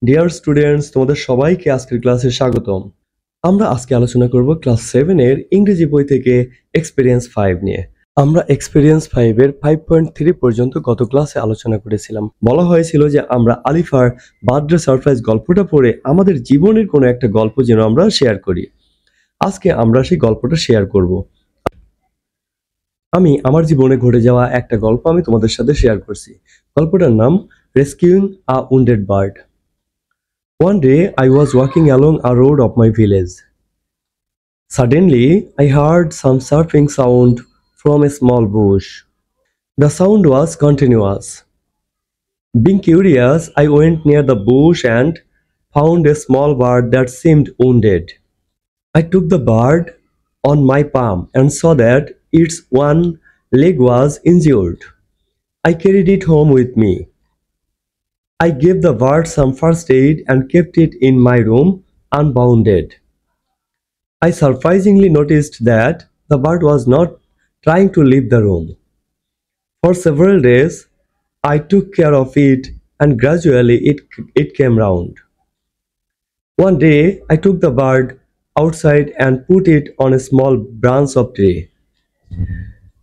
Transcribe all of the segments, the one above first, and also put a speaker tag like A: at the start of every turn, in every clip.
A: Dear students, তোমাদের সবাইকে আজকের ক্লাসে স্বাগতম। আমরা আজকে আলোচনা করব ক্লাস 7 এর ইংরেজি বই থেকে এক্সপেরিয়েন্স 5 নিয়ে। আমরা এক্সপেরিয়েন্স 5 এর 5.3 পর্যন্ত গত ক্লাসে আলোচনা করেছিলাম। বলা হয়েছিল যে আমরা আলিফার বার্থডে সারপ্রাইজ গল্পটা পড়ে আমাদের জীবনের কোনো একটা গল্প যেন আমরা শেয়ার করি। আজকে আমরা সেই গল্পটা শেয়ার করব। আমি আমার জীবনে ঘটে যাওয়া একটা গল্প আমি তোমাদের সাথে শেয়ার করছি। গল্পটার নাম rescuing a wounded bird. One day I was walking along a road of my village. Suddenly I heard some surfing sound from a small bush. The sound was continuous. Being curious, I went near the bush and found a small bird that seemed wounded. I took the bird on my palm and saw that its one leg was injured. I carried it home with me. I gave the bird some first aid and kept it in my room unbounded. I surprisingly noticed that the bird was not trying to leave the room. For several days, I took care of it and gradually it came round. One day, I took the bird outside and put it on a small branch of tree.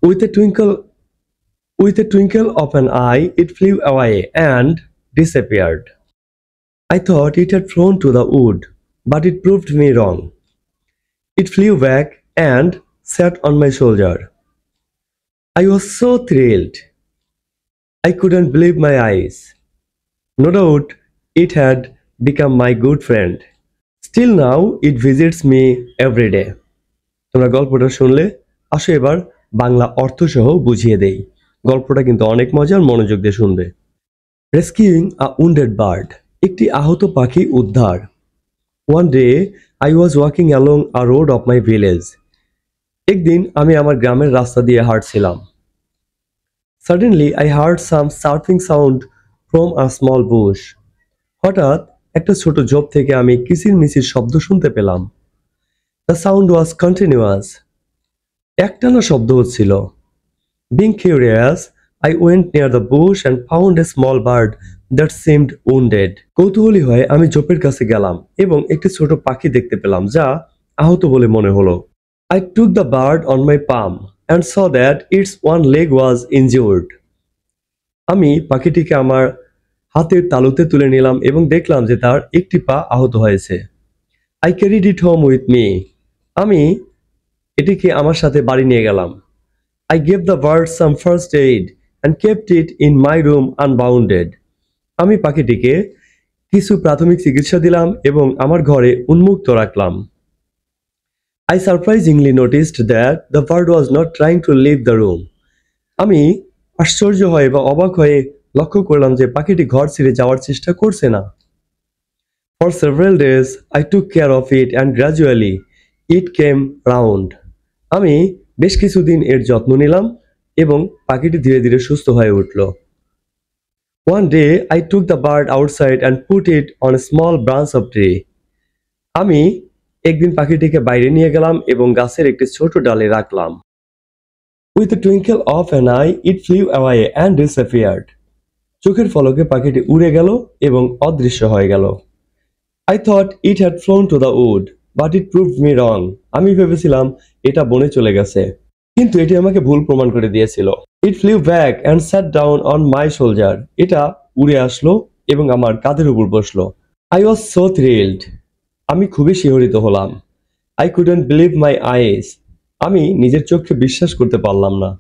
A: With a twinkle of an eye, it flew away and disappeared. I thought it had flown to the wood, but it proved me wrong. It flew back and sat on my shoulder. I was so thrilled. I couldn't believe my eyes. No doubt it had become my good friend. Still now it visits me every day. তোমরা গল্পটা শুনলে, আসো এবার বাংলা অর্থ সহ বুঝিয়ে দেই। গল্পটা কিন্তু অনেক মজার, মনোযোগ দিয়ে শুনবে। রেস্কিউইং আ উন্ডেড বার্ড, একটি আহত পাখি উদ্ধার। One day I was walking along a road of my village. একদিন আমি আমার গ্রামের রাস্তা দিয়ে হাঁটছিলাম। Suddenly I heard some surfing sound from a small bush. হঠাৎ একটা ছোট ঝোপ থেকে আমি কিচিরমিচির শব্দ শুনতে পেলাম। The sound was continuous. একটানা শব্দ হচ্ছিল। Being curious, I went near the bush and found a small bird that seemed wounded. কৌতূহলী হয়ে আমি ঝোপের কাছে গেলাম এবং একটি ছোট পাখি দেখতে পেলাম যা আহত বলে মনে হলো। I took the bird on my palm and saw that its one leg was injured. আমি পাখিটিকে আমার হাতের তালুতে তুলে নিলাম এবং দেখলাম যে তার একটি পা আহত হয়েছে। I carried it home with me. আমি এটিকে আমার সাথে বাড়ি নিয়ে গেলাম। I gave the bird some first aid and kept it in my room unbounded. আমি পাখিটিকে কিছু প্রাথমিক চিকিৎসা দিলাম এবং আমার ঘরে উন্মুক্ত রাখলাম। I surprisingly noticed that the bird was not trying to leave the room. আমি আশ্চর্য হয়ে বা অবাক হয়ে লক্ষ্য করলাম যে পাখিটি ঘর ছেড়ে যাওয়ার চেষ্টা করছে না। For several days I took care of it and gradually it came round. আমি বেশ কিছুদিন এর যত্ন নিলাম এবং পাখিটি ধীরে ধীরে সুস্থ হয়ে উঠল। One day I took the bird outside and put it on a small branch of tree. আমি একদিন পাখিটিকে বাইরে নিয়ে গেলাম এবং গাছের একটি ছোট ডালে রাখলাম। With a twinkle of an eye, it flew away and disappeared. চোখের পলকে পাখিটি উড়ে গেল এবং অদৃশ্য হয়ে গেল। I thought it had flown to the wood, but it proved me wrong. আমি ভেবেছিলাম এটা বনে চলে গেছে, কিন্তু এটি আমাকে ভুল প্রমাণ করে দিয়েছিল। It flew back and sat down on my shoulder. এটা উড়ে আসলো এবং আমার কাঁধের উপর বসলো। I was so thrilled. আমি খুবই শিহরিত হলাম। I couldn't believe my eyes. আমি নিজের চোখকে বিশ্বাস করতে পারলাম না।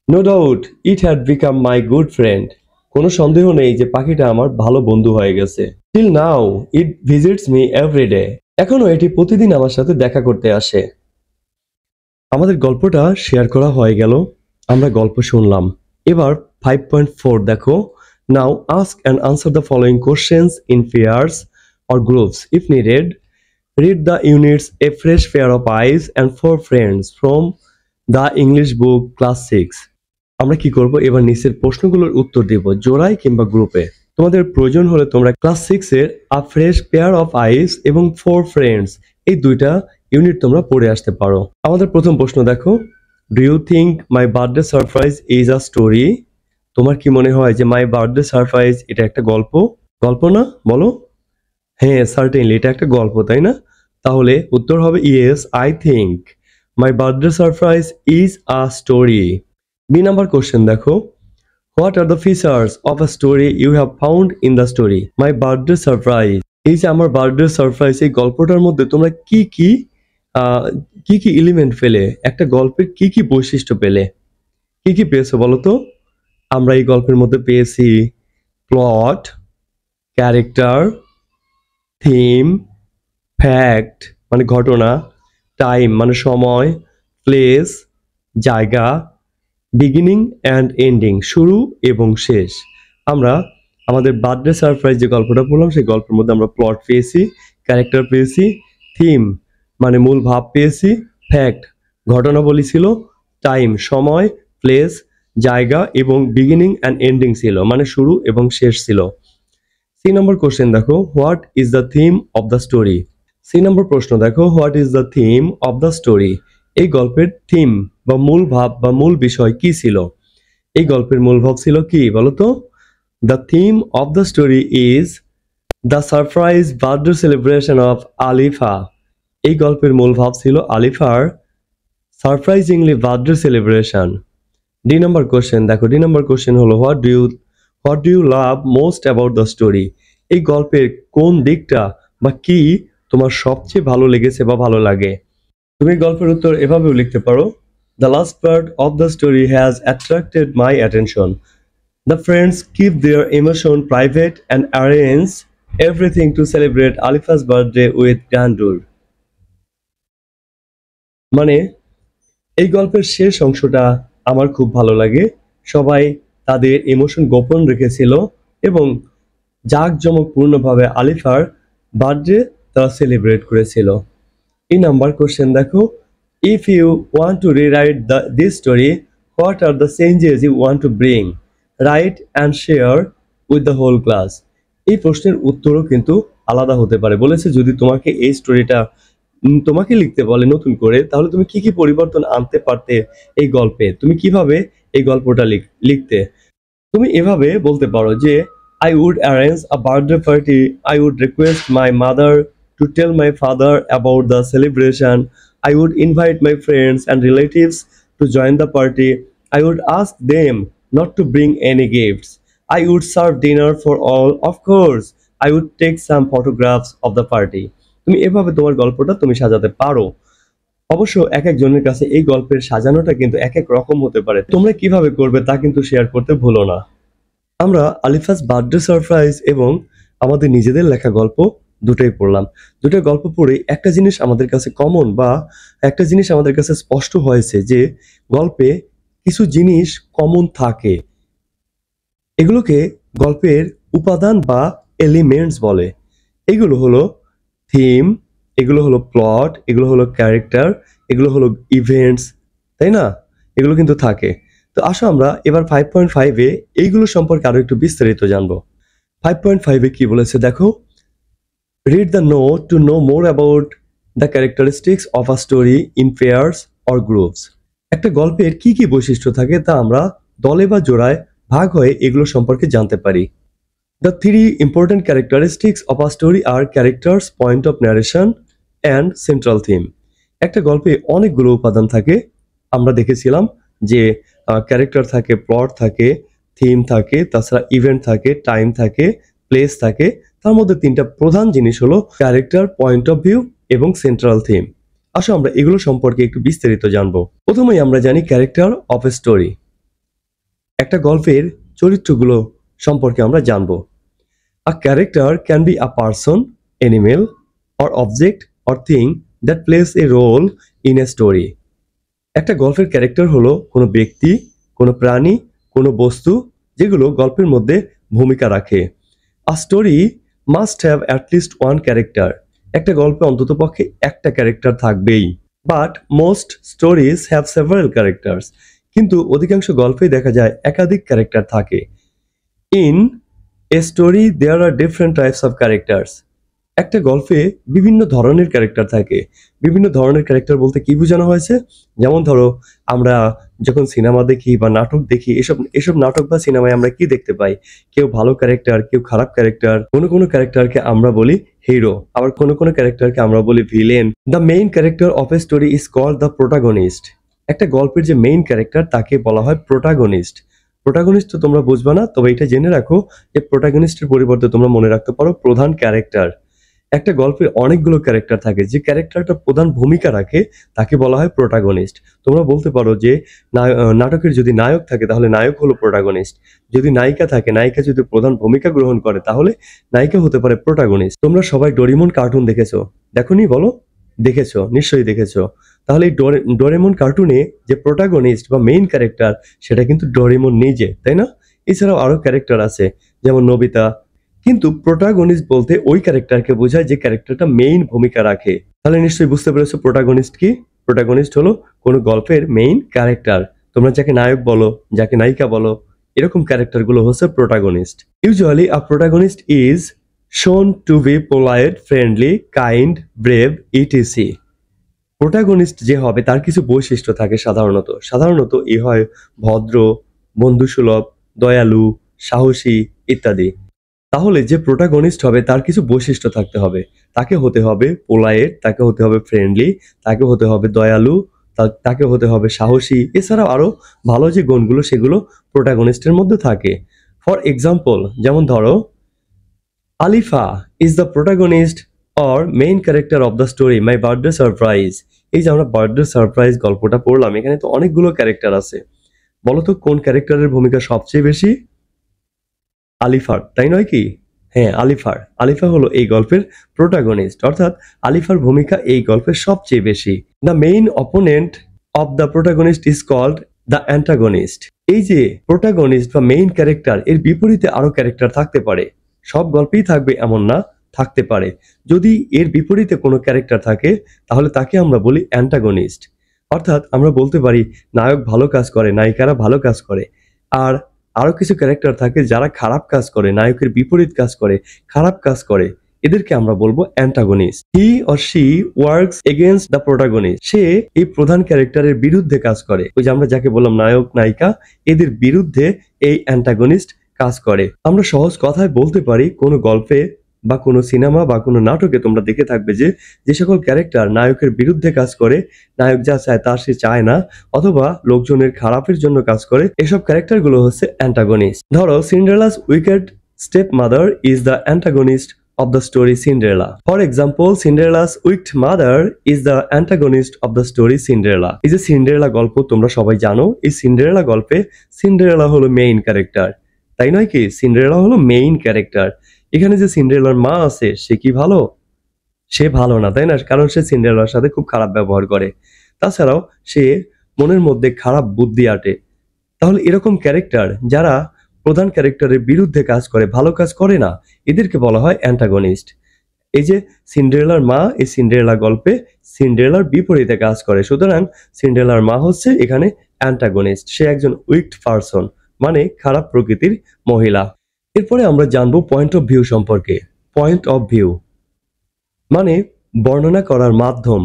A: No doubt it had become my good friend. কোনো সন্দেহ নেই যে পাখিটা আমার ভালো বন্ধু হয়ে গেছে। Till now it visits me every day. এখনো এটি প্রতিদিন আমার সাথে দেখা করতে আসে। আমাদের গল্পটা শেয়ার করা হয়ে গেল, আমরা গল্প শুনলাম। এবার 5.4 দেখো। Now ask and answer the following questions in pairs or groups. If needed, read the units A Fresh Pair of Eyes and Four Friends from the English book Class 6. আমরা কি করব, এবার নিচের প্রশ্নগুলোর উত্তর দেব জোড়ায় কিংবা গ্রুপে। তোমাদের প্রয়োজন হলে তোমরা ক্লাস 6 এর A Fresh Pair of Eyes এবং Four Friends এই দুইটা ইউনিট তোমরা পড়ে আসতে পারো। আমাদের প্রথম প্রশ্ন দেখো, do you think my birthday surprise is a story? তোমার কি মনে হয় যে মাই বার্থডে সারপ্রাইজ এটা একটা গল্প? গল্প না, বলো। হ্যাঁ, সার্টেনলি এটা একটা গল্প, তাই না? তাহলে উত্তর হবে yes, I think my birthday surprise is a story. B number question দেখো, what are the features of a story you have found in the story? My birthday surprise, এই যে আমার বার্থডে সারপ্রাইজ, এই গল্পটার মধ্যে তোমরা কি কি এলিমেন্ট পেলে, একটা গল্পের কি কি বৈশিষ্ট্য পেলে, কি কি পেয়েছো বলো তো? আমরা এই গল্পের মধ্যে পেয়েছি প্লট, ক্যারেক্টার, থিম, ফ্যাক্ট মানে ঘটনা, টাইম মানে সময়, প্লেস জায়গা, বিগিনিং অ্যান্ড এন্ডিং শুরু এবং শেষ। আমরা আমাদের বার্থডে সারপ্রাইজ যে গল্পটা পড়লাম সেই গল্পের মধ্যে আমরা প্লট পেয়েছি, ক্যারেক্টার পেয়েছি, থিম মানে মূল ভাব পেয়েছি, ফ্যাক্ট ঘটনাবলী ছিল, টাইম সময়, প্লেস জায়গা এবং বিগিনিং অ্যান্ড এন্ডিং ছিল মানে শুরু এবং শেষ ছিল। সি নম্বর কোশ্চেন দেখো, what is the theme of the story? C number প্রশ্ন দেখো, what is the theme of the story? এই গল্পের থিম বা মূল ভাব বা মূল বিষয় কি ছিল? এই গল্পের মূল ভাব ছিল কি বলতো? The theme of the story is the surprise birthday celebration of Alifa. এই গল্পের মূল ভাব ছিল আলিফার surprisingly birthday celebration. D number question দেখো, ডি নাম্বার কোশ্চেন হলো, what do you love most about the story? এই গল্পের কোন দিকটা বা কি তোমার সবচেয়ে ভালো লেগেছে বা ভালো লাগে? তুমি গল্পের উত্তর এভাবেও লিখতে পারো, the last part of the story has attracted my attention. The friends keep their emotion private and arrange everything to celebrate Alifa's birthday with grandeur. মানে এই গল্পের শেষ অংশটা আমার খুব ভালো লাগে। সবাই তাদের ইমোশন গোপন রেখেছিল এবং জাঁকজমকপূর্ণভাবে আলিফার বার্থডে তারা সেলিব্রেট করেছিল। এই নাম্বার কোশ্চেন দেখো, if you want to rewrite this story, what are the changes you want to bring? Write and share with the whole class. এই প্রশ্নের উত্তরও কিন্তু আলাদা হতে পারে। বলেছে যদি তোমাকে এই স্টোরিটা তোমাকে লিখতে বলে নতুন করে, তাহলে তুমি কি কি পরিবর্তন আনতে পারতে এই গল্পে, তুমি কিভাবে এই গল্পটা লিখতে? তুমি এভাবে বলতে পারো যে, I would arrange a birthday party. I would request my mother to tell my father about the celebration. I would invite my friends and relatives to join the party. I would ask them not to bring any gifts. I would serve dinner for all. Of course, I would take some photographs of the party. তুমি এভাবে তোমার গল্পটা তুমি সাজাতে পারো। অবশ্য এক একজনের কাছে এই গল্পের সাজানোটা কিন্তু এক এক রকম হতে পারে। তোমরা কিভাবে করবে তা কিন্তু শেয়ার করতে ভুলো না। আমরা আলিফাস বার্থডে সারপ্রাইজ এবং আমাদের নিজেদের লেখা গল্প দুটোই পড়লাম। দুটো গল্প পড়ে একটা জিনিস আমাদের কাছে কমন বা একটা জিনিস আমাদের কাছে স্পষ্ট হয়েছে যে গল্পে কিছু জিনিস কমন থাকে। এগুলোকে গল্পের উপাদান বা এলিমেন্টস বলে। এগুলো হলো থিম, এগুলো হলো প্লট, এগুলো হলো ক্যারেক্টার, এগুলো হলো ইভেন্টস, তাই না? এগুলো কিন্তু থাকে। তো আসো আমরা এবার 5.5-এ এইগুলো সম্পর্কে আরো একটু বিস্তারিত জানবো। 5.5-এ কি বলেছে দেখো, read the note to know more about the characteristics of a story in pairs or groups. একটা গল্পের কি কি বৈশিষ্ট্য থাকে তা আমরা দলে বা জোড়ায় ভাগ হয়ে এগুলো সম্পর্কে জানতে পারি। The three important characteristics of a story are characters, point of narration, and central theme. একটা গল্পে অনেকগুলো উপাদান থাকে। আমরা দেখেছিলাম যে ক্যারেক্টার থাকে, প্লট থাকে, থিম থাকে, তাছাড়া ইভেন্ট থাকে, টাইম থাকে, প্লেস থাকে। তার মধ্যে তিনটা প্রধান জিনিস হলো ক্যারেক্টার, পয়েন্ট অফ ভিউ এবং সেন্ট্রাল থিম। আসো আমরা এগুলো সম্পর্কে একটু বিস্তারিত জানবো। প্রথমেই আমরা জানি ক্যারেক্টার অফ এ স্টোরি। একটা গল্পের চরিত্রগুলো সম্পর্কে আমরা জানবো। A character can be a person, animal, or object or thing that plays a role in a story. একটা গল্পের ক্যারেক্টার হলো কোনো ব্যক্তি, কোনো প্রাণী, কোনো বস্তু যেগুলো গল্পের মধ্যে ভূমিকা রাখে। A story must have at least one character. একটা গল্পে অন্ততপক্ষে একটা ক্যারেক্টার থাকবেই। But most stories have several characters. কিন্তু অধিকাংশ গল্পেই দেখা যায় একাধিক ক্যারেক্টার থাকে। In a story there are different types of characters. একটা গল্পে বিভিন্ন ধরনের ক্যারেক্টার থাকে। বিভিন্ন ধরনের ক্যারেক্টার বলতে কি বোঝানো হয়েছে? যেমন ধরো আমরা যখন সিনেমা দেখি বা নাটক দেখি, এসব নাটক বা সিনেমায় আমরা কি দেখতে পাই? কেউ ভালো ক্যারেক্টার, কেউ খারাপ ক্যারেক্টার, কোনো ক্যারেক্টারকে আমরা বলি হিরো, আবার কোনো ক্যারেক্টারকে আমরা বলি villain. The main character of a story is called the protagonist. একটা গল্পের যে মেইন ক্যারেক্টার তাকে বলা হয় প্রোটাগনিস্ট। প্রোটাগনিস্ট তো তোমরা বুঝবা না, তবে এটা জেনে রাখো যে প্রোটাগনিস্টের পরিবর্তে তোমরা মনে রাখতে পারো প্রধান ক্যারেক্টার। একটা গল্পের অনেকগুলো ক্যারেক্টার থাকে, যে ক্যারেক্টারটা প্রধান ভূমিকা রাখে তাকে বলা হয় প্রোটাগনিস্ট। তোমরা বলতে পারো যে নাটকের যদি নায়ক থাকে তাহলে নায়ক হলো প্রোটাগনিস্ট, যদি নায়িকা থাকে, নায়িকা যদি প্রধান ভূমিকা গ্রহণ করে তাহলে নায়িকা হতে পারে প্রোটাগনিস্ট। তোমরা সবাই ডোরেমন কার্টুন দেখেছো? দেখোনি? বলো দেখেছো, নিশ্চয়ই দেখেছো। তাহলে এই ডোরেমন কার্টুনে যে প্রোটাগনিস্ট বা মেইন ক্যারেক্টার সেটা কিন্তু ডোরেমন নিজে, তাই না? এছাড়াও আরো ক্যারেক্টার আছে যেমন নোবিতা। কিন্তু প্রোটাগনিস্ট বলতে ওই ক্যারেক্টারকে বোঝায় যে ক্যারেক্টারটা মেইন ভূমিকা রাখে। তাহলে নিশ্চয়ই বুঝতে পেরেছো প্রোটাগনিস্ট কি। প্রোটাগনিস্ট হলো কোনো গল্পের মেইন ক্যারেক্টার। তোমরা যাকে নায়ক বলো, যাকে নায়িকা বলো, এরকম ক্যারেক্টার গুলো হচ্ছে protagonist. Usually a protagonist is শোন two B polite, friendly, kind, brave, etc. Protagonist যে হবে তার কিছু বৈশিষ্ট্য থাকে সাধারণত এ হয় ভদ্র, বন্ধুসুলভ, দয়ালু, সাহসী ইত্যাদি। তাহলে যে প্রোটাগনিস্ট হবে তার কিছু বৈশিষ্ট্য থাকতে হবে। তাকে হতে হবে পোলাইট, তাকে হতে হবে ফ্রেন্ডলি, তাকে হতে হবে দয়ালু, তাকে হতে হবে সাহসী। এছাড়াও আরো ভালো যে গুণগুলো সেগুলো প্রোটাগনিস্টের মধ্যে থাকে। ফর এক্সাম্পল, যেমন ধরো Alifa is the protagonist or main character of the story my birthday surprise. এই যে আমরা বার্থডে সারপ্রাইজ গল্পটা পড়লাম, এখানে তো অনেকগুলো ক্যারেক্টার আছে। বলতো কোন ক্যারেক্টারের ভূমিকা সবচেয়ে বেশি? আলিফার, তাই নয় কি? হ্যাঁ, আলিফা হলো এই গল্পের প্রোটাগনিস্ট, অর্থাৎ আলিফার ভূমিকা এই গল্পের সবচেয়ে বেশি। The main opponent of the protagonist is called the antagonist. এই যে প্রোটাগনিস্ট বা মেইন ক্যারেক্টার, এর বিপরীতে আরো ক্যারেক্টার থাকতে পারে। সব গল্পেই থাকবে এমন না, থাকতে পারে। যদি এর বিপরীতে কোনো ক্যারেক্টার থাকে তাহলে তাকে আমরা বলি অ্যান্টাগনিস্ট। অর্থাৎ আমরা বলতে পারি নায়ক ভালো কাজ করে, নায়িকারা ভালো কাজ করে। আর আরো কিছু ক্যারেক্টার থাকে যারা খারাপ কাজ করে, নায়কের বিপরীত কাজ করে, খারাপ কাজ করে, এদেরকে আমরা বলবো antagonist. He or she works against the protagonist. সে এই প্রধান ক্যারেক্টারের বিরুদ্ধে কাজ করে। ওই যে আমরা যাকে বললাম নায়ক নায়িকা, এদের বিরুদ্ধে এই অ্যান্টাগনিস্ট কাজ করে। আমরা সহজ কথায় বলতে পারি কোনো গল্পে বা কোনো সিনেমা বা কোনো নাটকে তোমরা দেখে থাকবে যে সকল ক্যারেক্টার নায়কের বিরুদ্ধে কাজ করে, নায়ক যা চায় তা সে চায় না, অথবা লোকজনের খারাপের জন্য কাজ করে, এসব ক্যারেক্টার গুলো হচ্ছে অ্যান্টাগনিস্ট। ধরো Cinderella's wicked step mother is the antagonist of the story Cinderella. For example, Cinderella's wicked mother is the antagonist of the story Cinderella. এই যে সিন্ডারেলা গল্প তোমরা সবাই জানো, এই সিন্ডারেলা গল্পে সিন্ডারেলা হলো মেইন ক্যারেক্টার, তাই নয় কি? সিন্ডারেলা হলো মেইন ক্যারেক্টার। এখানে যে সিন্ডারেলার মা আছে সে কি ভালো? সে ভালো না, তাই না? কারণ সে সিন্ডারেলার সাথে খুব খারাপ ব্যবহার করে। তাছাড়াও সে মনের মধ্যে খারাপ বুদ্ধি আটে। তাহলে এরকম ক্যারেক্টার যারা প্রধান ক্যারেক্টারের বিরুদ্ধে কাজ করে, ভালো কাজ করে না, এদেরকে বলা হয় অ্যান্টাগনিস্ট। এই যে সিন্ডারেলার মা, এই সিন্ডারেলা গল্পে সিন্ডারেলার বিপরীতে কাজ করে, সুতরাং সিন্ডারেলার মা হচ্ছে এখানে অ্যান্টাগনিস্ট। সে একজন উইকড পারসন, মানে খারাপ প্রকৃতির মহিলা। এরপরে আমরা জানবো পয়েন্ট অফ ভিউ সম্পর্কে। পয়েন্ট অফ ভিউ মানে বর্ণনা করার মাধ্যম।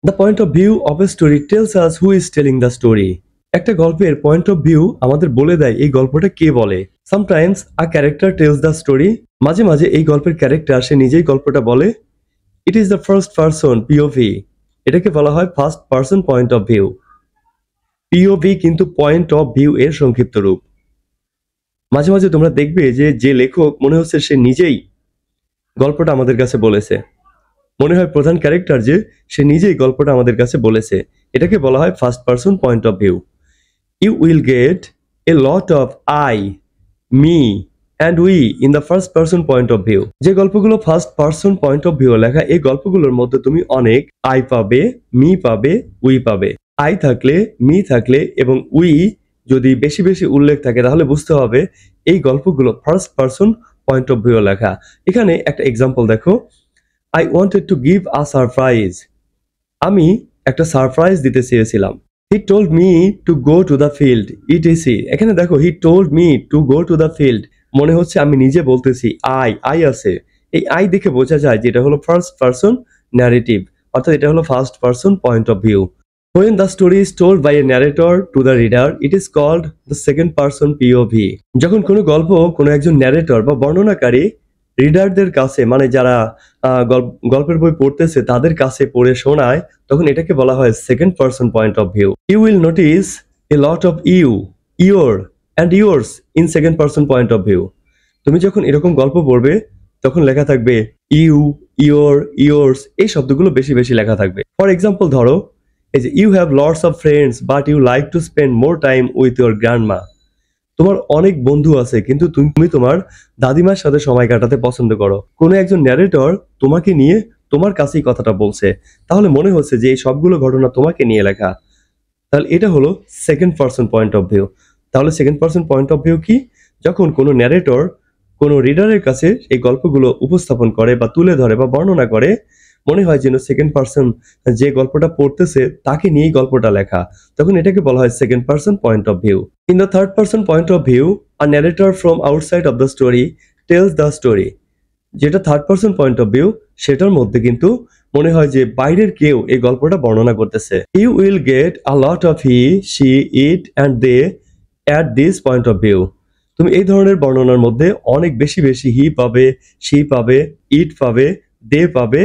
A: The point of view of a story tells us who is telling the story. একটা গল্পের পয়েন্ট অফ ভিউ আমাদের বলে দেয় এই গল্পটা কে বলে। Sometimes a character tales the story. মাঝে মাঝে এই গল্পের ক্যারেক্টার সে নিজেই গল্পটা বলে। It is the first person POV. এটাকে বলা হয় first person point of view. POV কিন্তু পয়েন্ট অফ ভিউ এর সংক্ষিপ্ত রূপ। মাঝে মাঝে তোমরা দেখবে যে লেখক মনে হচ্ছে সে নিজেই গল্পটা আমাদের কাছে বলেছে, মনে হয় প্রধান ক্যারেক্টার যে সে নিজেই গল্পটা আমাদের কাছে বলেছে, এটাকে বলা হয় first person point of view. You will get a lot of I, me and we in the first person point of view. যে গল্পগুলো first person point of view লেখা, এই গল্পগুলোর মধ্যে তুমি অনেক আই পাবে, মি পাবে, উই পাবে। আই থাকলে, মি থাকলে এবং উই যদি বেশি বেশি উল্লেখ থাকে তাহলে বুঝতে হবে এই গল্পগুলো first person point of view লেখা। এখানে একটা এক্সাম্পল দেখো, I wanted to give a surprise. আমি একটা সারপ্রাইজ দিতে চেয়েছিলাম। He told me to go to the field, etc. এখানে দেখো he told me to go to the field, মনে হচ্ছে আমি নিজে বলতেছি। আই আছে, এই আই দেখে বোঝা যায় যে এটা হলো ফার্স্ট পারসন ন্যারেটিভ, অর্থাৎ এটা হলো first person point of view. When the story is told by a narrator to the reader, it is called the second person POV. যখন কোনো গল্প কোনো একজন ন্যারেটর বা বর্ণনাকারী রিডারদের কাছে মানে যারা গল্পের বই পড়তেছে তাদের কাছে পড়ে শোনায় তখন এটাকে বলা হয় second person point of view. You will notice a lot of your and yours in second person point of view. তুমি যখন এরকম গল্প পড়বে তখন লেখা থাকবে ইউ, ইয়োর্স এই শব্দগুলো বেশি বেশি লেখা থাকবে। ফর এক্সাম্পল ধরো এই যে you have lots of friends but you like to spend more time with your grandma. তোমার অনেক বন্ধু আছে কিন্তু তুমি তোমার দাদিমার সাথে সময় কাটাতে পছন্দ করো। কোনো একজন ন্যারেটর তোমাকে নিয়ে তোমার কাছেই কথাটা বলছে, তাহলে মনে হচ্ছে যে এই সবগুলো ঘটনা তোমাকে নিয়ে লেখা। তাহলে এটা হলো second person point of view. তাহলে second person point of view কি? যখন কোনো ন্যারেটর কোনো রিডারের কাছে এই গল্পগুলো উপস্থাপন করে বা তুলে ধরে বা বর্ণনা করে, মনে হয় যেন সেকেন্ড পারসন যে গল্পটা পড়তেছে তাকে নিয়েই গল্পটা লেখা, তখন এটাকে বলা হয় second person point of view. In the third person point of view, a narrator from outside of the story tells the story. যেটা third person point of view সেটার মধ্যে কিন্তু মনে হয় যে বাইরের কেউ এই গল্পটা বর্ণনা করতেছে। You will get a lot of he, she, it and they at this point of view. তুমি এই ধরনের বর্ণনার মধ্যে অনেক বেশি বেশি হি পাবে, শি পাবে, ইট পাবে, দে পাবে।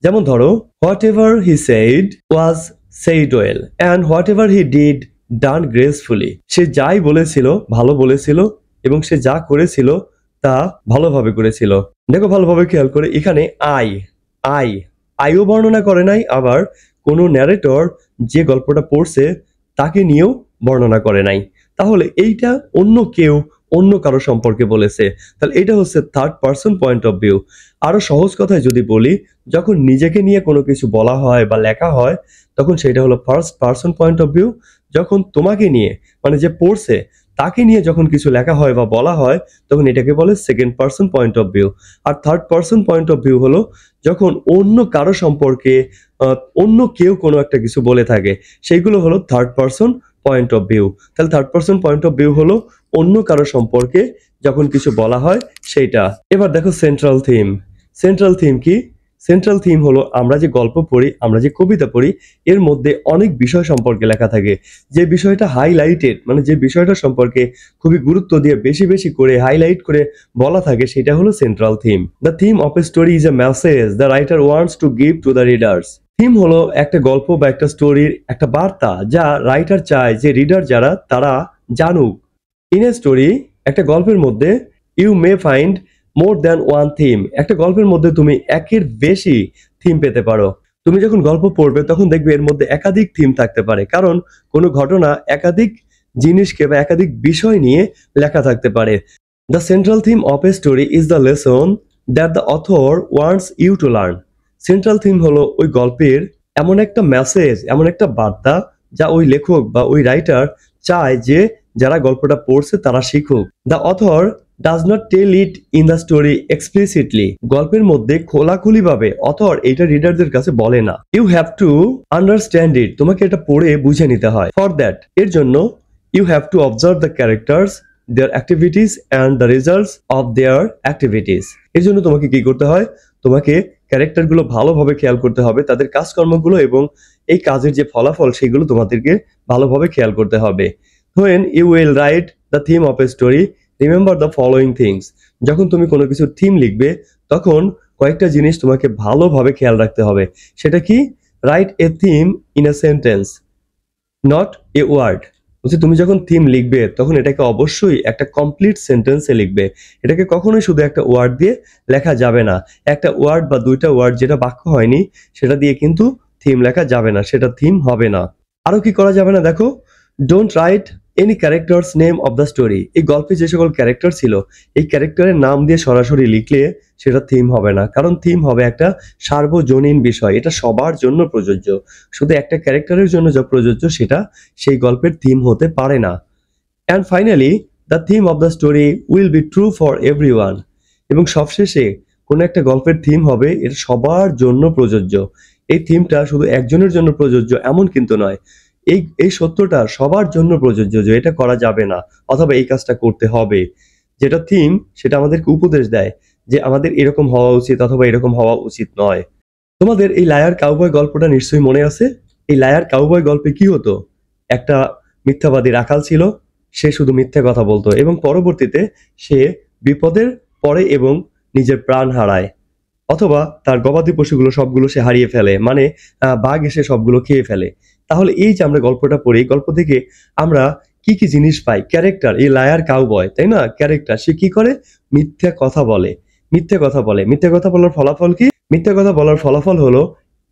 A: যেমন ধরো whatever he said was said well and whatever he did done gracefully. সে যাই বলেছিল ভালো বলেছিল এবং সে যা করেছিল তা ভালোভাবে করেছিল। দেখো ভালোভাবে খেয়াল করে এখানে আইও বর্ণনা করে নাই, আবার কোনো ন্যারেটর যে গল্পটা পড়ছে তাকে নিয়েও বর্ণনা করে নাই। তাহলে এইটা অন্য কেউ অন্য কারো সম্পর্কে বলেছে, তাহলে এটা হচ্ছে third person point of view. আরো সহজ কথায় যদি বলি, যখন নিজেকে নিয়ে কোনো কিছু বলা হয় বা লেখা হয় তখন সেটা হলো first person point of view. যখন তোমাকে নিয়ে মানে যে পড়ছে তাকে নিয়ে যখন কিছু লেখা হয় বা বলা হয় তখন এটাকে বলে second person point of view. আর third person point of view হলো যখন অন্য কারো সম্পর্কে অন্য কেউ কোনো একটা কিছু বলে থাকে, সেইগুলো হলো third person point of view. তাহলে third person point of view হলো অন্য কারো সম্পর্কে যখন কিছু বলা হয় সেইটা। এবার দেখো সেন্ট্রাল থিম। সেন্ট্রাল থিম কি? সেন্ট্রাল থিম হলো আমরা যে গল্প পড়ি, আমরা যে কবিতা পড়ি, এর মধ্যে অনেক বিষয় সম্পর্কে লেখা থাকে। যে বিষয়টা হাইলাইটেড মানে যে বিষয়টা সম্পর্কে খুবই গুরুত্ব দিয়ে বেশি বেশি করে হাইলাইট করে বলা থাকে সেটা হলো central theme. The theme of a story is a message the writer wants to give to the readers. Theme হলো একটা গল্প বা একটা স্টোরির একটা বার্তা যা রাইটার চায় যে রিডার যারা তারা জানুক। ইন এ স্টোরি, একটা গল্পের মধ্যে you may find more than one theme. একটা গল্পের মধ্যে তুমি একের বেশি থিম পেতে পারো। তুমি যখন গল্প পড়বে তখন দেখবে এর মধ্যে একাধিক থিম থাকতে পারে, কারণ কোনো ঘটনা একাধিক জিনিসকে বা একাধিক বিষয় নিয়ে লেখা থাকতে পারে। The central theme of a story is the lesson that the author wants you to learn. Central theme হলো ওই গল্পের এমন একটা মেসেজ, এমন একটা বার্তা যা ওই লেখক বা ওই রাইটার চায় যে যারা গল্পটা পড়ছে তারা শিখুক। The author does not tell it in the story explicitly. গল্পের মধ্যে খোলাখুলি ভাবে অথর এইটা রিডারদের কাছে বলে না। You have to understand it. তোমাকে এটা পড়ে বুঝে নিতে হয়। ফর দ্যাট, এর জন্য you have to observe the characters, their activities and the results of their activities. এর জন্য তোমাকে কি করতে হয়? তোমাকে ক্যারেক্টারগুলো ভালোভাবে খেয়াল করতে হবে, তাদের কাজকর্মগুলো এবং এই কাজের যে ফলাফল সেগুলো তোমাদেরকে ভালোভাবে খেয়াল করতে হবে। When you will write the theme of a story, remember the following things. যখন তুমি কোনো কিছুর থিম লিখবে তখন কয়েকটা জিনিস তোমাকে ভালোভাবে খেয়াল রাখতে হবে। সেটা কি? Write a theme in a sentence, not a word. বলছি তুমি যখন থিম লিখবে তখন এটাকে অবশ্যই একটা কমপ্লিট সেন্টেন্সে লিখবে। এটাকে কখনোই শুধু একটা ওয়ার্ড দিয়ে লেখা যাবে না। একটা ওয়ার্ড বা দুইটা ওয়ার্ড যেটা বাক্য হয়নি সেটা দিয়ে কিন্তু থিম লেখা যাবে না, সেটা থিম হবে না। আরো কি করা যাবে না দেখো, don't write any characters name of the story. এই গল্পে যে সকল ক্যারেক্টার ছিল এই ক্যারেক্টারের নাম দিয়ে সরাসরি লিখলে সেটা থিম হবে না, কারণ থিম হবে একটা সার্বজনীন বিষয়, এটা সবার জন্য প্রযোজ্য। শুধু একটা ক্যারেক্টারের জন্য যা প্রযোজ্য সেটা সেই গল্পের থিম হতে পারে না। And finally, the theme of the story will be true for everyone. এবং সবশেষে কোনো একটা গল্পের থিম হবে এটা সবার জন্য প্রযোজ্য। এই থিমটা শুধু একজনের জন্য প্রযোজ্য এমন কিন্তু নয়। এই সত্যটা সবার জন্য প্রযোজ্য যে এটা করা যাবে না অথবা এই কাজটা করতে হবে। যেটা থিম সেটা আমাদেরকে উপদেশ দেয় যে আমাদের এরকম হওয়া উচিত অথবা এরকম হওয়া উচিত নয়। তোমাদের এই লায়ার কাউবয় গল্পটা নিশ্চয়ই মনে আছে। এই লায়ার কাউবয় গল্পে কি হতো? একটা মিথ্যাবাদী রাখাল ছিল, সে শুধু মিথ্যা কথা বলতো এবং পরবর্তীতে সে বিপদের পড়ে এবং নিজের প্রাণ হারায়, অথবা তার গবাদি পশুগুলো সবগুলো সে হারিয়ে ফেলে, মানে বাঘ এসে সবগুলো খেয়ে ফেলে। তাহলে এই যে আমরা গল্পটা পড়ি, গল্প থেকে আমরা কি কি জিনিস পাই? ক্যারেক্টার, এই লায়ার কাউবয়, তাই না? ক্যারেক্টার, সে কি করে? মিথ্যা কথা বলে। মিথ্যা কথা বলে। মিথ্যা কথা বলার ফলাফল কি? মিথ্যা কথা বলার ফলাফল হলো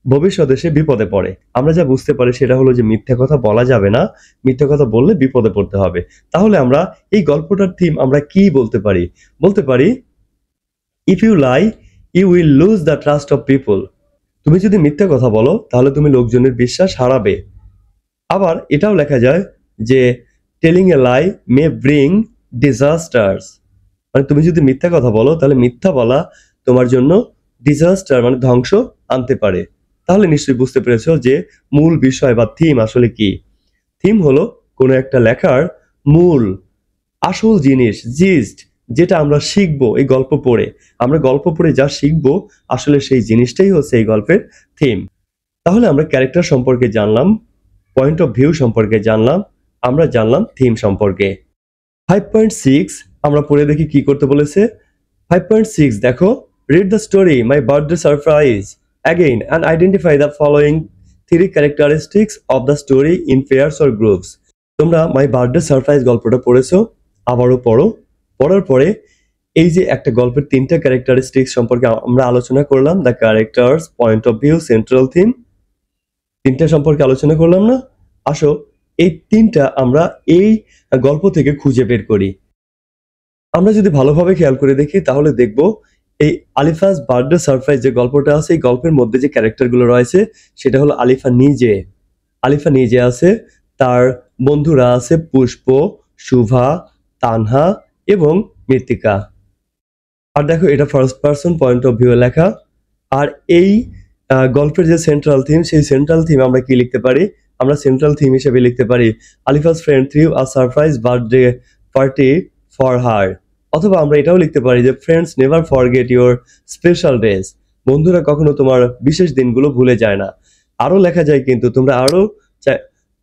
A: ভবিষ্যতে সে বিপদে পড়ে। আমরা যা বুঝতে পারি সেটা হলো যে মিথ্যা কথা বলা যাবে না, মিথ্যা কথা বললে বিপদে পড়তে হবে। তাহলে আমরা এই গল্পটার থিম আমরা কি বলতে পারি? বলতে পারি, if you lie you will lose the trust of people. তুমি যদি মিথ্যা কথা বলো তাহলে তুমি লোকজনের বিশ্বাস হারাবে। আবার এটাও লেখা যায় যে telling a lie May bring disasters, মানে তুমি যদি মিথ্যা কথা বলো তাহলে মিথ্যা বলা তোমার জন্য ডিজাস্টার মানে ধ্বংস আনতে পারে। তাহলে নিশ্চয়ই বুঝতে পেরেছো যে মূল বিষয় বা থিম আসলে কি। থিম হলো কোনো একটা লেখার মূল আসল জিনিস, জিস্ট, যেটা আমরা শিখবো এই গল্প পড়ে। আমরা গল্প পড়ে যা শিখবো আসলে সেই জিনিসটাই হচ্ছে এই গল্পের থিম। তাহলে আমরা ক্যারেক্টার সম্পর্কে জানলাম, পয়েন্ট অফ ভিউ সম্পর্কে জানলাম, আমরা জানলাম থিম সম্পর্কে। 5.6 আমরা পড়ে দেখি কি করতে বলেছে। 5.6 দেখো, read the story my birthday surprise again and identify the following three characteristics of the story in pairs or groups। তোমরা মাই বার্থডে সারপ্রাইজ গল্পটা পড়েছো, আবারও পড়ো। পড়ার পরে এই যে একটা গল্পের তিনটা ক্যারেক্টারিস্টিক্স সম্পর্কে আমরা আলোচনা করলাম, the characters, point of view, central theme, তিনটা সম্পর্কে আলোচনা করলাম না? আসো এই তিনটা আমরা এই গল্প থেকে খুঁজে বের করি। আমরা যদি ভালোভাবে খেয়াল করে দেখি তাহলে দেখব এই আলিফাস বার্থডে সারপ্রাইজ যে গল্পটা আছে, এই গল্পের মধ্যে যে ক্যারেক্টারগুলো রয়েছে সেটা হলো আলিফা নিজে। আলিফা নিজে আছে, তার বন্ধুরা আছে পুষ্প, শুভা, তানহা এবং মৃত্তিকা। আর দেখো এটা first person point of view লেখা। আর এই গল্পের যে সেন্ট্রাল থিম, সেই সেন্ট্রাল থিম আমরা কি লিখতে পারি? আমরা সেন্ট্রাল থিম হিসেবে লিখতে পারি Alifa's friend threw a surprise birthday party for her. অথবা আমরা এটাও লিখতে পারি যে friends never forget your special days. বন্ধুরা কখনো তোমার বিশেষ দিনগুলো ভুলে যায় না। আরো লেখা যায়, কিন্তু তোমরা আরো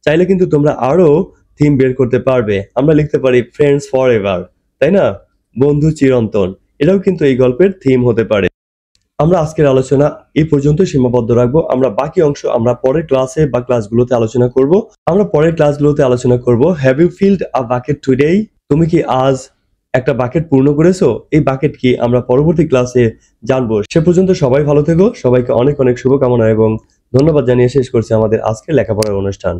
A: চাইলে কিন্তু তোমরা আরো থিম বের করতে পারবে। আমরা লিখতে পারি ফ্রেন্ডস ফর এভার, তাই না? বন্ধু চিরন্তন, এটাও কিন্তু এই গল্পের থিম হতে পারে। আমরা আজকের আলোচনা এই পর্যন্ত সীমাবদ্ধ রাখবো। আমরা বাকি অংশ আমরা পরের ক্লাসে বা ক্লাসগুলোতে আলোচনা করব। আমরা পরের ক্লাসগুলোতে আলোচনা করব have you filled a bucket today? তুমি কি আজ একটা বাকেট পূর্ণ করেছো? এই বাকেট কি আমরা পরবর্তী ক্লাসে জানবো। সে পর্যন্ত সবাই ভালো থেকো। সবাইকে অনেক অনেক শুভকামনা এবং ধন্যবাদ জানিয়ে শেষ করছি আমাদের আজকের লেখাপড়ার অনুষ্ঠান।